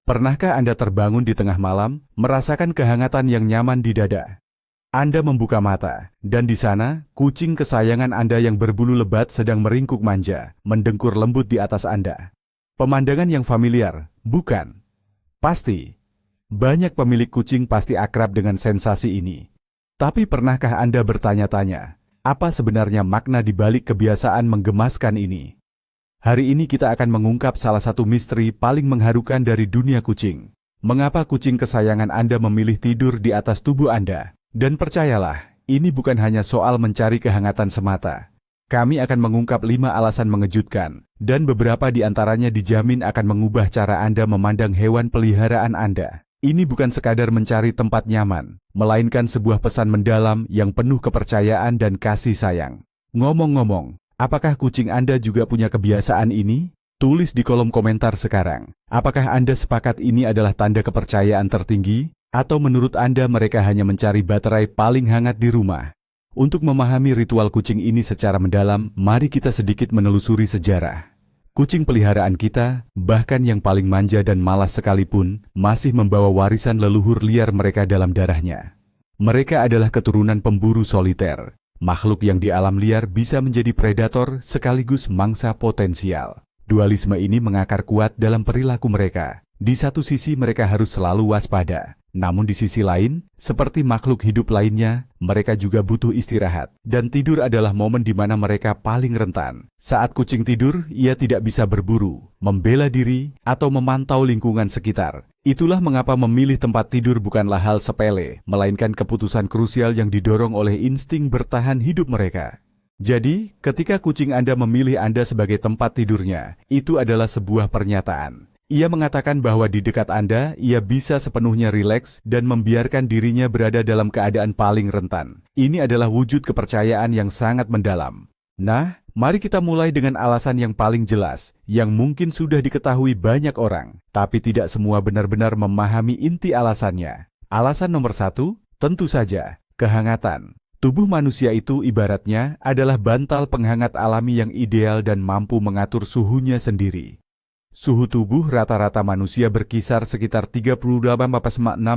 Pernahkah Anda terbangun di tengah malam, merasakan kehangatan yang nyaman di dada? Anda membuka mata, dan di sana, kucing kesayangan Anda yang berbulu lebat sedang meringkuk manja, mendengkur lembut di atas Anda. Pemandangan yang familiar, bukan? Pasti. Banyak pemilik kucing pasti akrab dengan sensasi ini. Tapi pernahkah Anda bertanya-tanya, apa sebenarnya makna di balik kebiasaan menggemaskan ini? Hari ini kita akan mengungkap salah satu misteri paling mengharukan dari dunia kucing. Mengapa kucing kesayangan Anda memilih tidur di atas tubuh Anda? Dan percayalah, ini bukan hanya soal mencari kehangatan semata. Kami akan mengungkap 5 alasan mengejutkan, dan beberapa di antaranya dijamin akan mengubah cara Anda memandang hewan peliharaan Anda. Ini bukan sekadar mencari tempat nyaman, melainkan sebuah pesan mendalam yang penuh kepercayaan dan kasih sayang. Ngomong-ngomong, apakah kucing Anda juga punya kebiasaan ini? Tulis di kolom komentar sekarang. Apakah Anda sepakat ini adalah tanda kepercayaan tertinggi? Atau menurut Anda mereka hanya mencari baterai paling hangat di rumah? Untuk memahami ritual kucing ini secara mendalam, mari kita sedikit menelusuri sejarah. Kucing peliharaan kita, bahkan yang paling manja dan malas sekalipun, masih membawa warisan leluhur liar mereka dalam darahnya. Mereka adalah keturunan pemburu soliter. Makhluk yang di alam liar bisa menjadi predator sekaligus mangsa potensial. Dualisme ini mengakar kuat dalam perilaku mereka. Di satu sisi mereka harus selalu waspada. Namun di sisi lain, seperti makhluk hidup lainnya, mereka juga butuh istirahat. Dan tidur adalah momen di mana mereka paling rentan. Saat kucing tidur, ia tidak bisa berburu, membela diri, atau memantau lingkungan sekitar. Itulah mengapa memilih tempat tidur bukanlah hal sepele, melainkan keputusan krusial yang didorong oleh insting bertahan hidup mereka. Jadi, ketika kucing Anda memilih Anda sebagai tempat tidurnya, itu adalah sebuah pernyataan. Ia mengatakan bahwa di dekat Anda, ia bisa sepenuhnya rileks dan membiarkan dirinya berada dalam keadaan paling rentan. Ini adalah wujud kepercayaan yang sangat mendalam. Nah, mari kita mulai dengan alasan yang paling jelas, yang mungkin sudah diketahui banyak orang, tapi tidak semua benar-benar memahami inti alasannya. Alasan nomor 1, tentu saja, kehangatan. Tubuh manusia itu ibaratnya adalah bantal penghangat alami yang ideal dan mampu mengatur suhunya sendiri. Suhu tubuh rata-rata manusia berkisar sekitar 38,6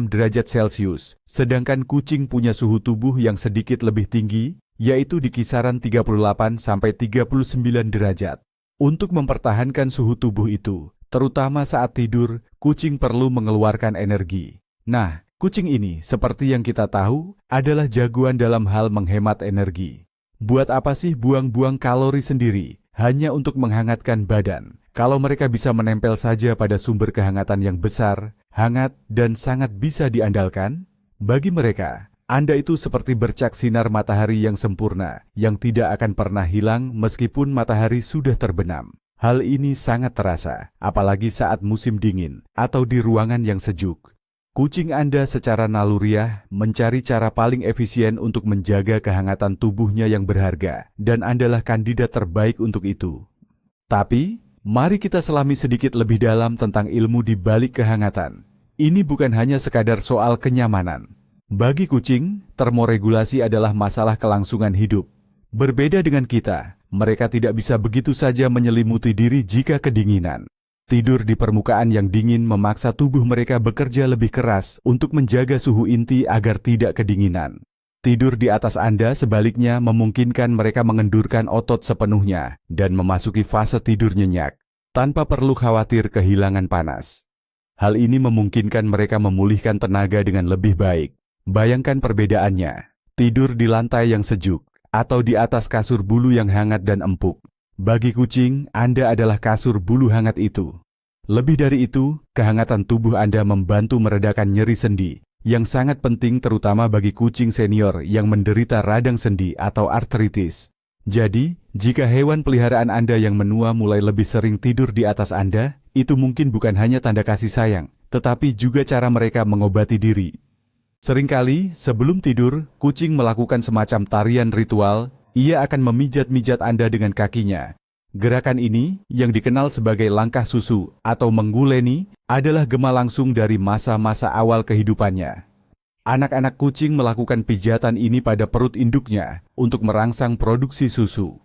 derajat Celcius, sedangkan kucing punya suhu tubuh yang sedikit lebih tinggi, yaitu di kisaran 38-39 derajat. Untuk mempertahankan suhu tubuh itu, terutama saat tidur, kucing perlu mengeluarkan energi. Nah, kucing ini, seperti yang kita tahu, adalah jagoan dalam hal menghemat energi. Buat apa sih buang-buang kalori sendiri, hanya untuk menghangatkan badan? Kalau mereka bisa menempel saja pada sumber kehangatan yang besar, hangat, dan sangat bisa diandalkan, bagi mereka, Anda itu seperti bercak sinar matahari yang sempurna, yang tidak akan pernah hilang meskipun matahari sudah terbenam. Hal ini sangat terasa, apalagi saat musim dingin atau di ruangan yang sejuk. Kucing Anda secara naluriah mencari cara paling efisien untuk menjaga kehangatan tubuhnya yang berharga, dan Andalah kandidat terbaik untuk itu. Tapi, mari kita selami sedikit lebih dalam tentang ilmu di balik kehangatan. Ini bukan hanya sekadar soal kenyamanan. Bagi kucing, termoregulasi adalah masalah kelangsungan hidup. Berbeda dengan kita, mereka tidak bisa begitu saja menyelimuti diri jika kedinginan. Tidur di permukaan yang dingin memaksa tubuh mereka bekerja lebih keras untuk menjaga suhu inti agar tidak kedinginan. Tidur di atas Anda sebaliknya memungkinkan mereka mengendurkan otot sepenuhnya dan memasuki fase tidur nyenyak, tanpa perlu khawatir kehilangan panas. Hal ini memungkinkan mereka memulihkan tenaga dengan lebih baik. Bayangkan perbedaannya, tidur di lantai yang sejuk, atau di atas kasur bulu yang hangat dan empuk. Bagi kucing, Anda adalah kasur bulu hangat itu. Lebih dari itu, kehangatan tubuh Anda membantu meredakan nyeri sendi, yang sangat penting terutama bagi kucing senior yang menderita radang sendi atau artritis. Jadi, jika hewan peliharaan Anda yang menua mulai lebih sering tidur di atas Anda, itu mungkin bukan hanya tanda kasih sayang, tetapi juga cara mereka mengobati diri. Seringkali, sebelum tidur, kucing melakukan semacam tarian ritual. Ia akan memijat-mijat Anda dengan kakinya. Gerakan ini, yang dikenal sebagai langkah susu atau mengguleni, adalah gema langsung dari masa-masa awal kehidupannya. Anak-anak kucing melakukan pijatan ini pada perut induknya untuk merangsang produksi susu.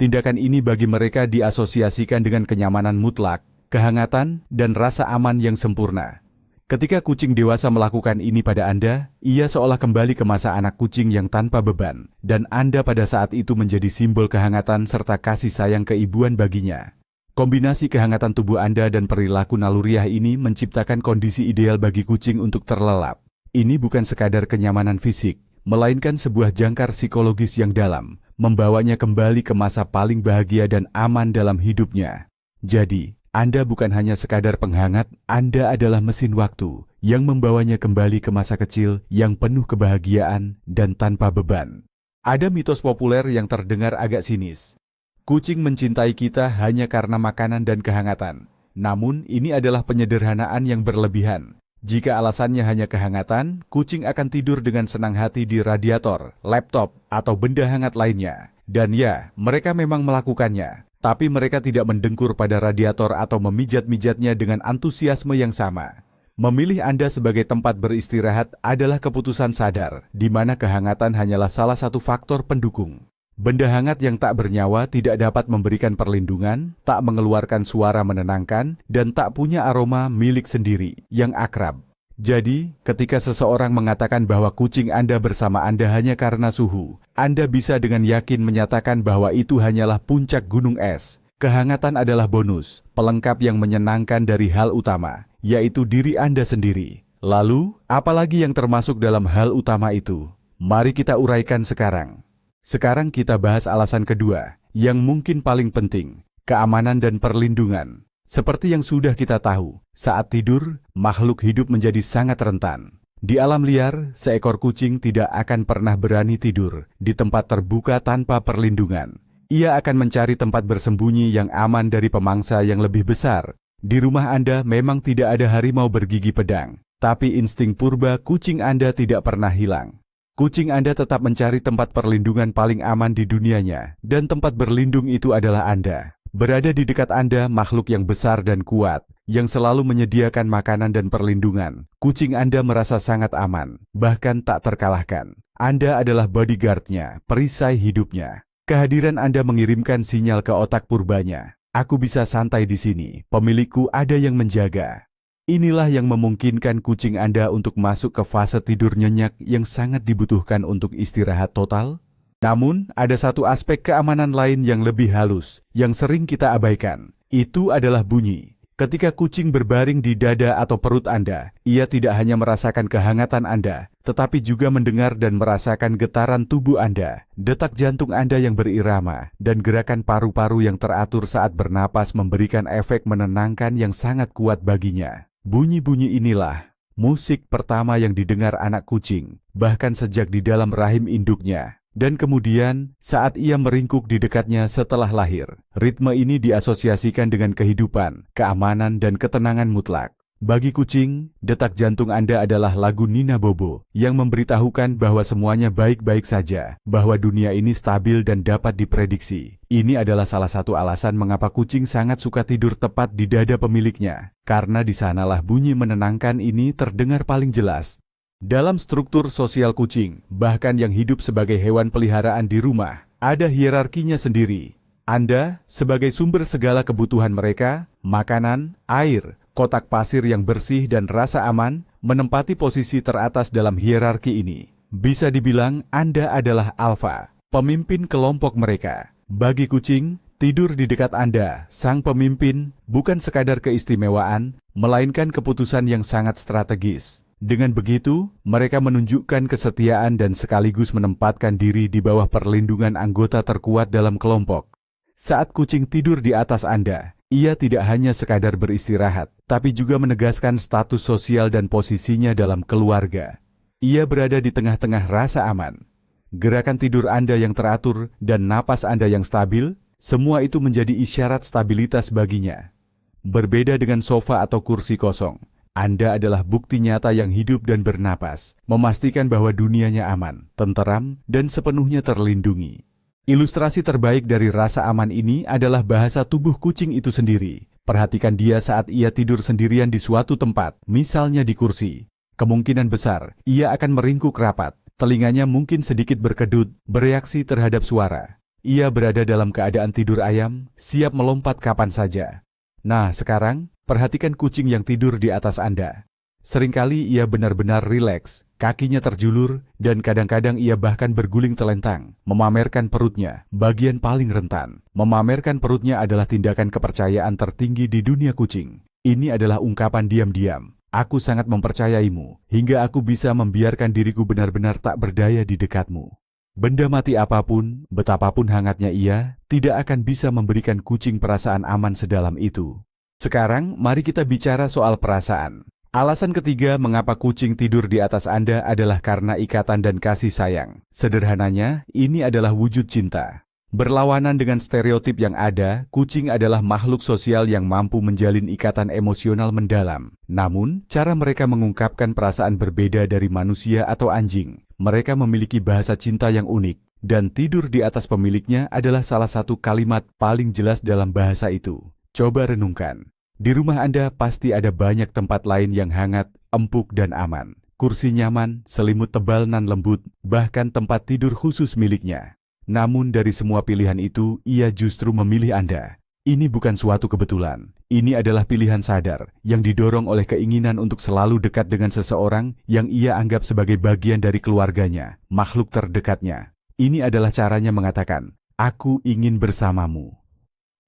Tindakan ini bagi mereka diasosiasikan dengan kenyamanan mutlak, kehangatan, dan rasa aman yang sempurna. Ketika kucing dewasa melakukan ini pada Anda, ia seolah kembali ke masa anak kucing yang tanpa beban, dan Anda pada saat itu menjadi simbol kehangatan serta kasih sayang keibuan baginya. Kombinasi kehangatan tubuh Anda dan perilaku naluriah ini menciptakan kondisi ideal bagi kucing untuk terlelap. Ini bukan sekadar kenyamanan fisik, melainkan sebuah jangkar psikologis yang dalam, membawanya kembali ke masa paling bahagia dan aman dalam hidupnya. Jadi, Anda bukan hanya sekadar penghangat, Anda adalah mesin waktu yang membawanya kembali ke masa kecil yang penuh kebahagiaan dan tanpa beban. Ada mitos populer yang terdengar agak sinis. Kucing mencintai kita hanya karena makanan dan kehangatan. Namun, ini adalah penyederhanaan yang berlebihan. Jika alasannya hanya kehangatan, kucing akan tidur dengan senang hati di radiator, laptop, atau benda hangat lainnya. Dan ya, mereka memang melakukannya. Tapi mereka tidak mendengkur pada radiator atau memijat-mijatnya dengan antusiasme yang sama. Memilih Anda sebagai tempat beristirahat adalah keputusan sadar, di mana kehangatan hanyalah salah satu faktor pendukung. Benda hangat yang tak bernyawa tidak dapat memberikan perlindungan, tak mengeluarkan suara menenangkan, dan tak punya aroma milik sendiri yang akrab. Jadi, ketika seseorang mengatakan bahwa kucing Anda bersama Anda hanya karena suhu, Anda bisa dengan yakin menyatakan bahwa itu hanyalah puncak gunung es. Kehangatan adalah bonus, pelengkap yang menyenangkan dari hal utama, yaitu diri Anda sendiri. Lalu, apalagi yang termasuk dalam hal utama itu? Mari kita uraikan sekarang. Sekarang kita bahas alasan kedua, yang mungkin paling penting, keamanan dan perlindungan. Seperti yang sudah kita tahu, saat tidur, makhluk hidup menjadi sangat rentan. Di alam liar, seekor kucing tidak akan pernah berani tidur di tempat terbuka tanpa perlindungan. Ia akan mencari tempat bersembunyi yang aman dari pemangsa yang lebih besar. Di rumah Anda memang tidak ada harimau bergigi pedang, tapi insting purba kucing Anda tidak pernah hilang. Kucing Anda tetap mencari tempat perlindungan paling aman di dunianya, dan tempat berlindung itu adalah Anda. Berada di dekat Anda makhluk yang besar dan kuat, yang selalu menyediakan makanan dan perlindungan. Kucing Anda merasa sangat aman, bahkan tak terkalahkan. Anda adalah bodyguard-nya, perisai hidupnya. Kehadiran Anda mengirimkan sinyal ke otak purbanya. Aku bisa santai di sini, pemilikku ada yang menjaga. Inilah yang memungkinkan kucing Anda untuk masuk ke fase tidur nyenyak yang sangat dibutuhkan untuk istirahat total. Namun, ada satu aspek keamanan lain yang lebih halus, yang sering kita abaikan. Itu adalah bunyi. Ketika kucing berbaring di dada atau perut Anda, ia tidak hanya merasakan kehangatan Anda, tetapi juga mendengar dan merasakan getaran tubuh Anda, detak jantung Anda yang berirama, dan gerakan paru-paru yang teratur saat bernapas memberikan efek menenangkan yang sangat kuat baginya. Bunyi-bunyi inilah musik pertama yang didengar anak kucing, bahkan sejak di dalam rahim induknya. Dan kemudian, saat ia meringkuk di dekatnya setelah lahir, ritme ini diasosiasikan dengan kehidupan, keamanan, dan ketenangan mutlak. Bagi kucing, detak jantung Anda adalah lagu Nina Bobo, yang memberitahukan bahwa semuanya baik-baik saja, bahwa dunia ini stabil dan dapat diprediksi. Ini adalah salah satu alasan mengapa kucing sangat suka tidur tepat di dada pemiliknya, karena di sanalah bunyi menenangkan ini terdengar paling jelas. Dalam struktur sosial kucing, bahkan yang hidup sebagai hewan peliharaan di rumah, ada hierarkinya sendiri. Anda, sebagai sumber segala kebutuhan mereka, makanan, air, kotak pasir yang bersih dan rasa aman, menempati posisi teratas dalam hierarki ini. Bisa dibilang Anda adalah alfa, pemimpin kelompok mereka. Bagi kucing, tidur di dekat Anda, sang pemimpin, bukan sekadar keistimewaan, melainkan keputusan yang sangat strategis. Dengan begitu, mereka menunjukkan kesetiaan dan sekaligus menempatkan diri di bawah perlindungan anggota terkuat dalam kelompok. Saat kucing tidur di atas Anda, ia tidak hanya sekadar beristirahat, tapi juga menegaskan status sosial dan posisinya dalam keluarga. Ia berada di tengah-tengah rasa aman. Gerakan tidur Anda yang teratur dan napas Anda yang stabil, semua itu menjadi isyarat stabilitas baginya. Berbeda dengan sofa atau kursi kosong, Anda adalah bukti nyata yang hidup dan bernapas, memastikan bahwa dunianya aman, tenteram, dan sepenuhnya terlindungi. Ilustrasi terbaik dari rasa aman ini adalah bahasa tubuh kucing itu sendiri. Perhatikan dia saat ia tidur sendirian di suatu tempat, misalnya di kursi. Kemungkinan besar, ia akan meringkuk rapat, telinganya mungkin sedikit berkedut, bereaksi terhadap suara. Ia berada dalam keadaan tidur ayam, siap melompat kapan saja. Nah, sekarang, perhatikan kucing yang tidur di atas Anda. Seringkali ia benar-benar rileks, kakinya terjulur, dan kadang-kadang ia bahkan berguling telentang, memamerkan perutnya, bagian paling rentan. Memamerkan perutnya adalah tindakan kepercayaan tertinggi di dunia kucing. Ini adalah ungkapan diam-diam. Aku sangat mempercayaimu, hingga aku bisa membiarkan diriku benar-benar tak berdaya di dekatmu. Benda mati apapun, betapapun hangatnya ia, tidak akan bisa memberikan kucing perasaan aman sedalam itu. Sekarang, mari kita bicara soal perasaan. Alasan ketiga mengapa kucing tidur di atas Anda adalah karena ikatan dan kasih sayang. Sederhananya, ini adalah wujud cinta. Berlawanan dengan stereotip yang ada, kucing adalah makhluk sosial yang mampu menjalin ikatan emosional mendalam. Namun, cara mereka mengungkapkan perasaan berbeda dari manusia atau anjing. Mereka memiliki bahasa cinta yang unik, dan tidur di atas pemiliknya adalah salah satu kalimat paling jelas dalam bahasa itu. Coba renungkan. Di rumah Anda pasti ada banyak tempat lain yang hangat, empuk, dan aman. Kursi nyaman, selimut tebal nan lembut, bahkan tempat tidur khusus miliknya. Namun dari semua pilihan itu, ia justru memilih Anda. Ini bukan suatu kebetulan. Ini adalah pilihan sadar, yang didorong oleh keinginan untuk selalu dekat dengan seseorang yang ia anggap sebagai bagian dari keluarganya, makhluk terdekatnya. Ini adalah caranya mengatakan, "Aku ingin bersamamu."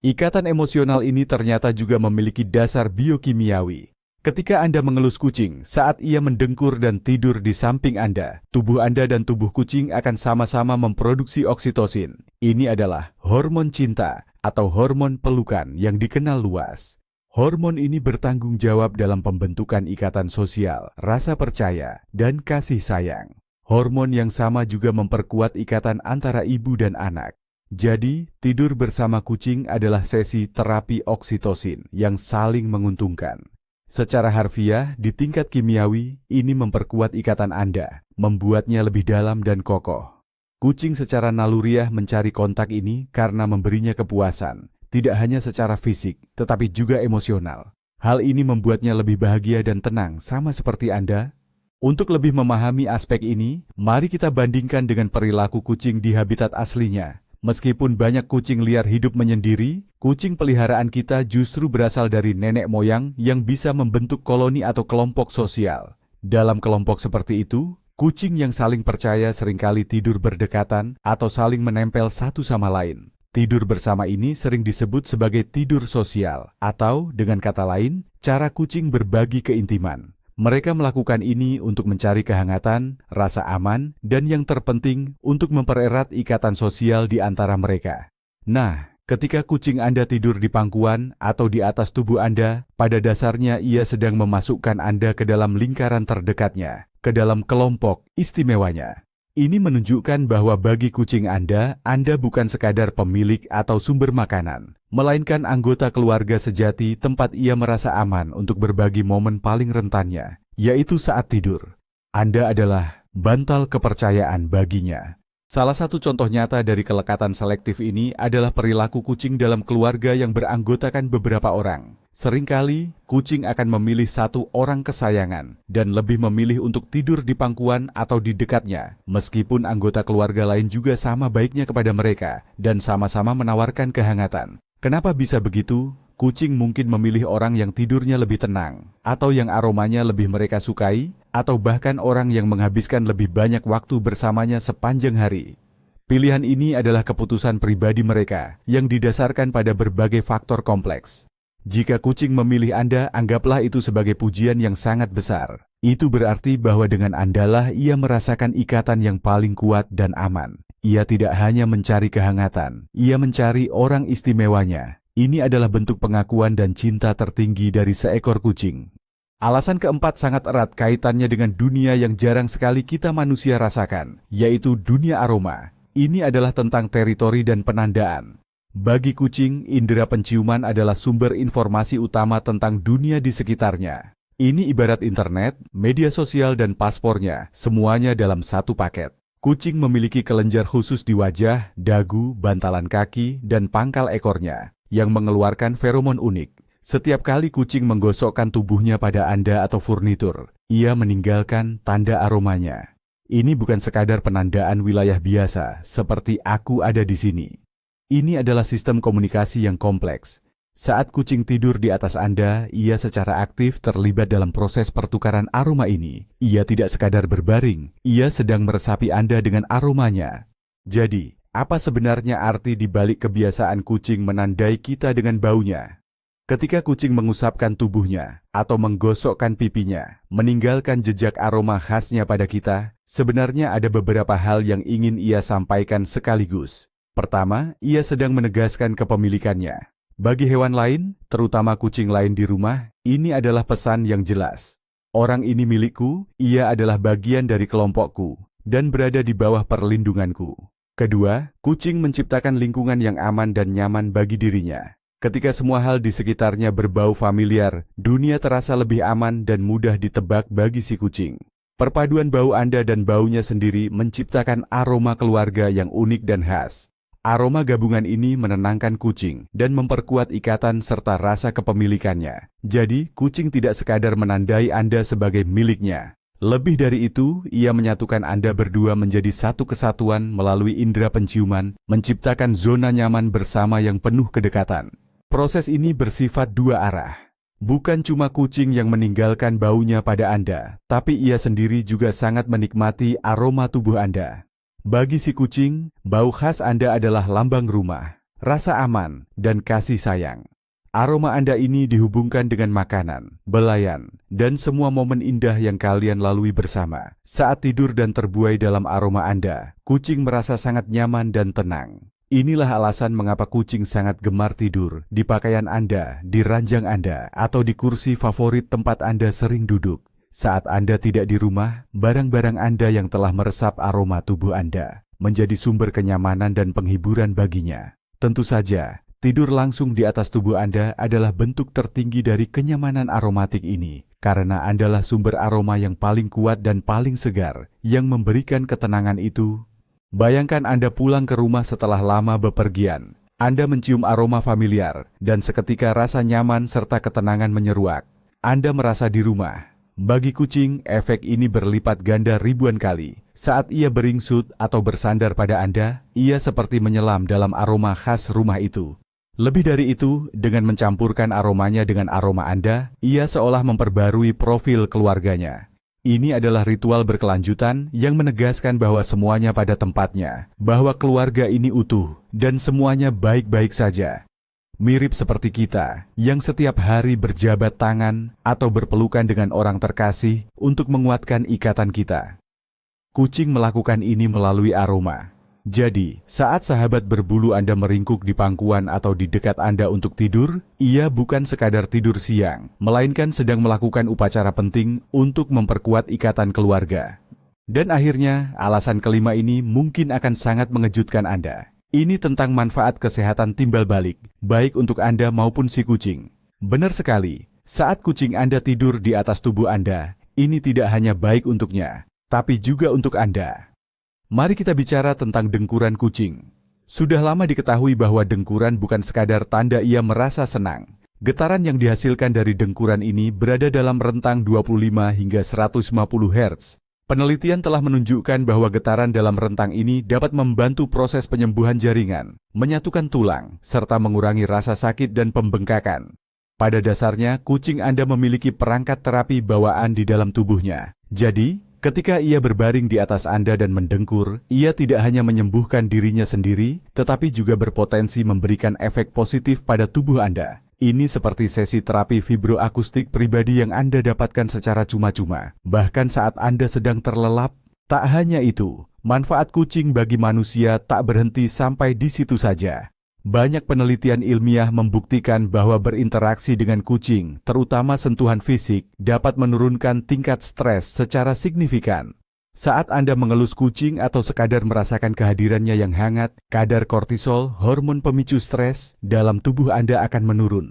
Ikatan emosional ini ternyata juga memiliki dasar biokimiawi. Ketika Anda mengelus kucing saat ia mendengkur dan tidur di samping Anda, tubuh Anda dan tubuh kucing akan sama-sama memproduksi oksitosin. Ini adalah hormon cinta atau hormon pelukan yang dikenal luas. Hormon ini bertanggung jawab dalam pembentukan ikatan sosial, rasa percaya, dan kasih sayang. Hormon yang sama juga memperkuat ikatan antara ibu dan anak. Jadi, tidur bersama kucing adalah sesi terapi oksitosin yang saling menguntungkan. Secara harfiah, di tingkat kimiawi, ini memperkuat ikatan Anda, membuatnya lebih dalam dan kokoh. Kucing secara naluriah mencari kontak ini karena memberinya kepuasan, tidak hanya secara fisik, tetapi juga emosional. Hal ini membuatnya lebih bahagia dan tenang, sama seperti Anda. Untuk lebih memahami aspek ini, mari kita bandingkan dengan perilaku kucing di habitat aslinya. Meskipun banyak kucing liar hidup menyendiri, kucing peliharaan kita justru berasal dari nenek moyang yang bisa membentuk koloni atau kelompok sosial. Dalam kelompok seperti itu, kucing yang saling percaya seringkali tidur berdekatan atau saling menempel satu sama lain. Tidur bersama ini sering disebut sebagai tidur sosial, atau dengan kata lain, cara kucing berbagi keintiman. Mereka melakukan ini untuk mencari kehangatan, rasa aman, dan yang terpenting untuk mempererat ikatan sosial di antara mereka. Nah, ketika kucing Anda tidur di pangkuan atau di atas tubuh Anda, pada dasarnya ia sedang memasukkan Anda ke dalam lingkaran terdekatnya, ke dalam kelompok istimewanya. Ini menunjukkan bahwa bagi kucing Anda bukan sekadar pemilik atau sumber makanan, melainkan anggota keluarga sejati tempat ia merasa aman untuk berbagi momen paling rentannya, yaitu saat tidur. Anda adalah bantal kepercayaan baginya. Salah satu contoh nyata dari kelekatan selektif ini adalah perilaku kucing dalam keluarga yang beranggotakan beberapa orang. Seringkali, kucing akan memilih satu orang kesayangan dan lebih memilih untuk tidur di pangkuan atau di dekatnya, meskipun anggota keluarga lain juga sama baiknya kepada mereka dan sama-sama menawarkan kehangatan. Kenapa bisa begitu? Kucing mungkin memilih orang yang tidurnya lebih tenang, atau yang aromanya lebih mereka sukai, atau bahkan orang yang menghabiskan lebih banyak waktu bersamanya sepanjang hari. Pilihan ini adalah keputusan pribadi mereka yang didasarkan pada berbagai faktor kompleks. Jika kucing memilih Anda, anggaplah itu sebagai pujian yang sangat besar. Itu berarti bahwa dengan Andalah ia merasakan ikatan yang paling kuat dan aman. Ia tidak hanya mencari kehangatan, ia mencari orang istimewanya. Ini adalah bentuk pengakuan dan cinta tertinggi dari seekor kucing. Alasan keempat sangat erat kaitannya dengan dunia yang jarang sekali kita manusia rasakan, yaitu dunia aroma. Ini adalah tentang teritori dan penandaan. Bagi kucing, indera penciuman adalah sumber informasi utama tentang dunia di sekitarnya. Ini ibarat internet, media sosial, dan paspornya, semuanya dalam satu paket. Kucing memiliki kelenjar khusus di wajah, dagu, bantalan kaki, dan pangkal ekornya, yang mengeluarkan feromon unik. Setiap kali kucing menggosokkan tubuhnya pada Anda atau furnitur, ia meninggalkan tanda aromanya. Ini bukan sekadar penandaan wilayah biasa, seperti aku ada di sini. Ini adalah sistem komunikasi yang kompleks. Saat kucing tidur di atas Anda, ia secara aktif terlibat dalam proses pertukaran aroma ini. Ia tidak sekadar berbaring, ia sedang meresapi Anda dengan aromanya. Jadi, apa sebenarnya arti di balik kebiasaan kucing menandai kita dengan baunya? Ketika kucing mengusapkan tubuhnya atau menggosokkan pipinya, meninggalkan jejak aroma khasnya pada kita, sebenarnya ada beberapa hal yang ingin ia sampaikan sekaligus. Pertama, ia sedang menegaskan kepemilikannya. Bagi hewan lain, terutama kucing lain di rumah, ini adalah pesan yang jelas. Orang ini milikku, ia adalah bagian dari kelompokku, dan berada di bawah perlindunganku. Kedua, kucing menciptakan lingkungan yang aman dan nyaman bagi dirinya. Ketika semua hal di sekitarnya berbau familiar, dunia terasa lebih aman dan mudah ditebak bagi si kucing. Perpaduan bau Anda dan baunya sendiri menciptakan aroma keluarga yang unik dan khas. Aroma gabungan ini menenangkan kucing dan memperkuat ikatan serta rasa kepemilikannya. Jadi, kucing tidak sekadar menandai Anda sebagai miliknya. Lebih dari itu, ia menyatukan Anda berdua menjadi satu kesatuan melalui indera penciuman, menciptakan zona nyaman bersama yang penuh kedekatan. Proses ini bersifat dua arah. Bukan cuma kucing yang meninggalkan baunya pada Anda, tapi ia sendiri juga sangat menikmati aroma tubuh Anda. Bagi si kucing, bau khas Anda adalah lambang rumah, rasa aman, dan kasih sayang. Aroma Anda ini dihubungkan dengan makanan, belayan, dan semua momen indah yang kalian lalui bersama. Saat tidur dan terbuai dalam aroma Anda, kucing merasa sangat nyaman dan tenang. Inilah alasan mengapa kucing sangat gemar tidur di pakaian Anda, di ranjang Anda, atau di kursi favorit tempat Anda sering duduk. Saat Anda tidak di rumah, barang-barang Anda yang telah meresap aroma tubuh Anda menjadi sumber kenyamanan dan penghiburan baginya. Tentu saja, tidur langsung di atas tubuh Anda adalah bentuk tertinggi dari kenyamanan aromatik ini, karena Andalah sumber aroma yang paling kuat dan paling segar yang memberikan ketenangan itu. Bayangkan Anda pulang ke rumah setelah lama bepergian. Anda mencium aroma familiar, dan seketika rasa nyaman serta ketenangan menyeruak. Anda merasa di rumah. Bagi kucing, efek ini berlipat ganda ribuan kali. Saat ia beringsut atau bersandar pada Anda, ia seperti menyelam dalam aroma khas rumah itu. Lebih dari itu, dengan mencampurkan aromanya dengan aroma Anda, ia seolah memperbarui profil keluarganya. Ini adalah ritual berkelanjutan yang menegaskan bahwa semuanya pada tempatnya, bahwa keluarga ini utuh, dan semuanya baik-baik saja. Mirip seperti kita, yang setiap hari berjabat tangan atau berpelukan dengan orang terkasih untuk menguatkan ikatan kita. Kucing melakukan ini melalui aroma. Jadi, saat sahabat berbulu Anda meringkuk di pangkuan atau di dekat Anda untuk tidur, ia bukan sekadar tidur siang, melainkan sedang melakukan upacara penting untuk memperkuat ikatan keluarga. Dan akhirnya, alasan kelima ini mungkin akan sangat mengejutkan Anda. Ini tentang manfaat kesehatan timbal balik, baik untuk Anda maupun si kucing. Benar sekali, saat kucing Anda tidur di atas tubuh Anda, ini tidak hanya baik untuknya, tapi juga untuk Anda. Mari kita bicara tentang dengkuran kucing. Sudah lama diketahui bahwa dengkuran bukan sekadar tanda ia merasa senang. Getaran yang dihasilkan dari dengkuran ini berada dalam rentang 25 hingga 150 Hz. Penelitian telah menunjukkan bahwa getaran dalam rentang ini dapat membantu proses penyembuhan jaringan, menyatukan tulang, serta mengurangi rasa sakit dan pembengkakan. Pada dasarnya, kucing Anda memiliki perangkat terapi bawaan di dalam tubuhnya. Jadi, ketika ia berbaring di atas Anda dan mendengkur, ia tidak hanya menyembuhkan dirinya sendiri, tetapi juga berpotensi memberikan efek positif pada tubuh Anda. Ini seperti sesi terapi vibroakustik pribadi yang Anda dapatkan secara cuma-cuma. Bahkan saat Anda sedang terlelap, tak hanya itu, manfaat kucing bagi manusia tak berhenti sampai di situ saja. Banyak penelitian ilmiah membuktikan bahwa berinteraksi dengan kucing, terutama sentuhan fisik, dapat menurunkan tingkat stres secara signifikan. Saat Anda mengelus kucing atau sekadar merasakan kehadirannya yang hangat, kadar kortisol, hormon pemicu stres, dalam tubuh Anda akan menurun.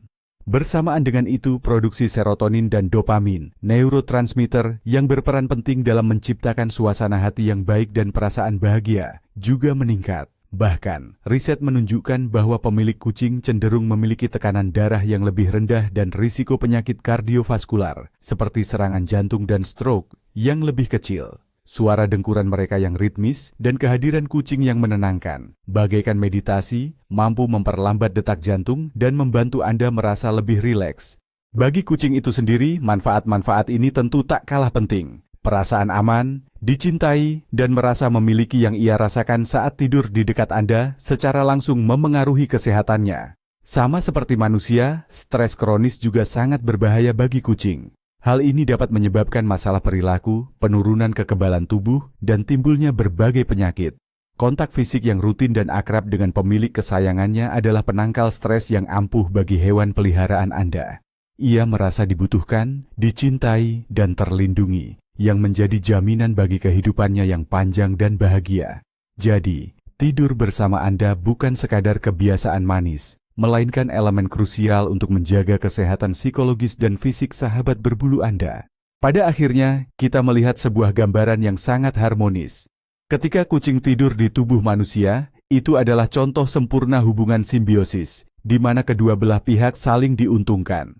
Bersamaan dengan itu, produksi serotonin dan dopamin, neurotransmitter yang berperan penting dalam menciptakan suasana hati yang baik dan perasaan bahagia, juga meningkat. Bahkan, riset menunjukkan bahwa pemilik kucing cenderung memiliki tekanan darah yang lebih rendah dan risiko penyakit kardiovaskular, seperti serangan jantung dan stroke, yang lebih kecil. suara dengkuran mereka yang ritmis, dan kehadiran kucing yang menenangkan, bagaikan meditasi, mampu memperlambat detak jantung dan membantu Anda merasa lebih rileks. Bagi kucing itu sendiri, manfaat-manfaat ini tentu tak kalah penting. Perasaan aman, dicintai, dan merasa memiliki yang ia rasakan saat tidur di dekat Anda secara langsung memengaruhi kesehatannya. Sama seperti manusia, stres kronis juga sangat berbahaya bagi kucing. Hal ini dapat menyebabkan masalah perilaku, penurunan kekebalan tubuh, dan timbulnya berbagai penyakit. Kontak fisik yang rutin dan akrab dengan pemilik kesayangannya adalah penangkal stres yang ampuh bagi hewan peliharaan Anda. Ia merasa dibutuhkan, dicintai, dan terlindungi, yang menjadi jaminan bagi kehidupannya yang panjang dan bahagia. Jadi, tidur bersama Anda bukan sekadar kebiasaan manis, melainkan elemen krusial untuk menjaga kesehatan psikologis dan fisik sahabat berbulu Anda. Pada akhirnya, kita melihat sebuah gambaran yang sangat harmonis. Ketika kucing tidur di tubuh manusia, itu adalah contoh sempurna hubungan simbiosis, di mana kedua belah pihak saling diuntungkan.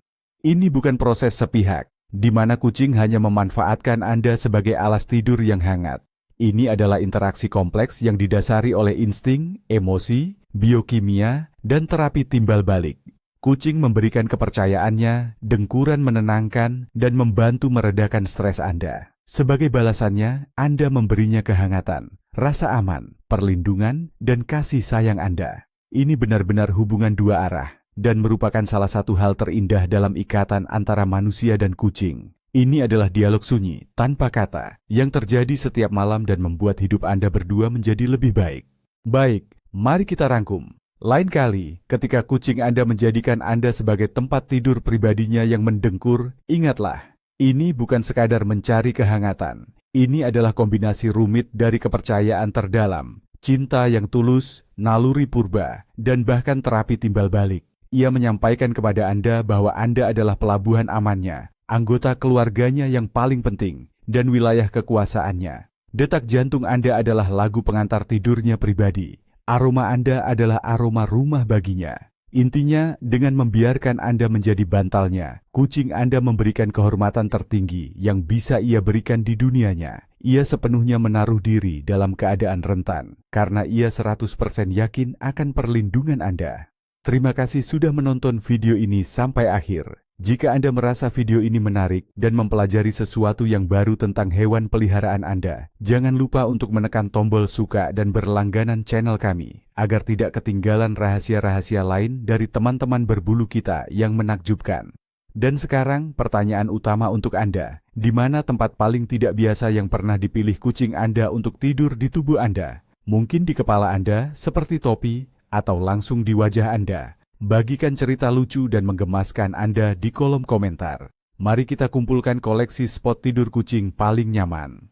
Ini bukan proses sepihak, di mana kucing hanya memanfaatkan Anda sebagai alas tidur yang hangat. Ini adalah interaksi kompleks yang didasari oleh insting, emosi, biokimia, dan terapi timbal balik. Kucing memberikan kepercayaannya, dengkuran menenangkan, dan membantu meredakan stres Anda. Sebagai balasannya, Anda memberinya kehangatan, rasa aman, perlindungan, dan kasih sayang Anda. Ini benar-benar hubungan dua arah, dan merupakan salah satu hal terindah dalam ikatan antara manusia dan kucing. Ini adalah dialog sunyi, tanpa kata, yang terjadi setiap malam dan membuat hidup Anda berdua menjadi lebih baik. Baik, mari kita rangkum. Lain kali, ketika kucing Anda menjadikan Anda sebagai tempat tidur pribadinya yang mendengkur, ingatlah, ini bukan sekadar mencari kehangatan. Ini adalah kombinasi rumit dari kepercayaan terdalam, cinta yang tulus, naluri purba, dan bahkan terapi timbal balik. Ia menyampaikan kepada Anda bahwa Anda adalah pelabuhan amannya, anggota keluarganya yang paling penting, dan wilayah kekuasaannya. Detak jantung Anda adalah lagu pengantar tidurnya pribadi. Aroma Anda adalah aroma rumah baginya. Intinya, dengan membiarkan Anda menjadi bantalnya, kucing Anda memberikan kehormatan tertinggi yang bisa ia berikan di dunianya. Ia sepenuhnya menaruh diri dalam keadaan rentan, karena ia 100% yakin akan perlindungan Anda. Terima kasih sudah menonton video ini sampai akhir. Jika Anda merasa video ini menarik dan mempelajari sesuatu yang baru tentang hewan peliharaan Anda, jangan lupa untuk menekan tombol suka dan berlangganan channel kami, agar tidak ketinggalan rahasia-rahasia lain dari teman-teman berbulu kita yang menakjubkan. Dan sekarang, pertanyaan utama untuk Anda, di mana tempat paling tidak biasa yang pernah dipilih kucing Anda untuk tidur di tubuh Anda? Mungkin di kepala Anda, seperti topi, atau langsung di wajah Anda? Bagikan cerita lucu dan menggemaskan Anda di kolom komentar. Mari kita kumpulkan koleksi spot tidur kucing paling nyaman.